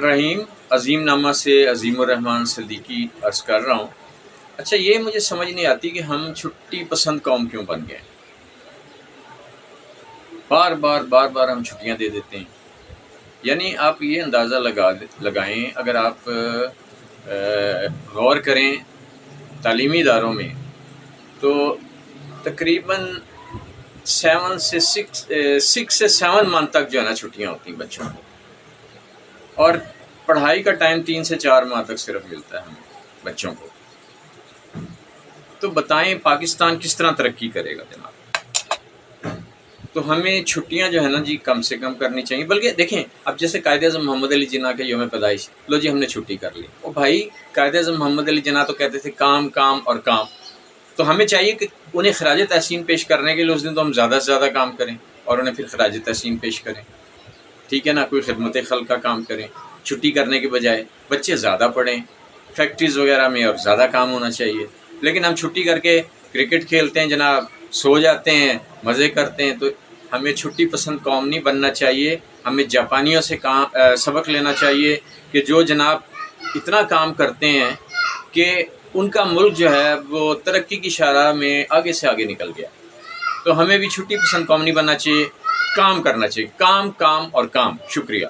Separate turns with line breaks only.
رحیم عظیم نامہ سے عظیم الرحمن صدیقی عرض کر رہا ہوں۔ اچھا، یہ مجھے سمجھ نہیں آتی کہ ہم چھٹی پسند قوم کیوں بن گئے؟ بار بار ہم چھٹیاں دے دیتے ہیں۔ یعنی آپ یہ اندازہ لگائیں، اگر آپ غور کریں تعلیمی اداروں میں تو تقریباً 6 سے 7 منتھ تک جو ہے نا چھٹیاں ہوتی ہیں بچوں کو، اور پڑھائی کا ٹائم 3 سے 4 ماہ تک صرف ملتا ہے ہمیں بچوں کو۔ تو بتائیں پاکستان کس طرح ترقی کرے گا جناب؟ تو ہمیں چھٹیاں جو ہے نا جی کم سے کم کرنی چاہیے۔ بلکہ دیکھیں، اب جیسے قائد اعظم محمد علی جناح کے یوم پیدائش، لو جی ہم نے چھٹی کر لی۔ او بھائی، قائد اعظم محمد علی جناح تو کہتے تھے کام کام اور کام۔ تو ہمیں چاہیے کہ انہیں خراج تحسین پیش کرنے کے لیے اس دن تو ہم زیادہ سے زیادہ کام کریں اور انہیں پھر خراج تحسین پیش کریں، ٹھیک ہے نا؟ کوئی خدمت خلق کا کام کریں، چھٹی کرنے کے بجائے بچے زیادہ پڑھیں، فیکٹریز وغیرہ میں اور زیادہ کام ہونا چاہیے۔ لیکن ہم چھٹی کر کے کرکٹ کھیلتے ہیں جناب، سو جاتے ہیں، مزے کرتے ہیں۔ تو ہمیں چھٹی پسند قوم نہیں بننا چاہیے، ہمیں جاپانیوں سے سبق لینا چاہیے کہ جو جناب اتنا کام کرتے ہیں کہ ان کا ملک جو ہے وہ ترقی کی شاہراہ میں آگے سے آگے نکل گیا۔ تو ہمیں بھی چھٹی پسند قوم نہیں بننا چاہیے، کام کرنا چاہیے، کام کام اور کام۔ شکریہ۔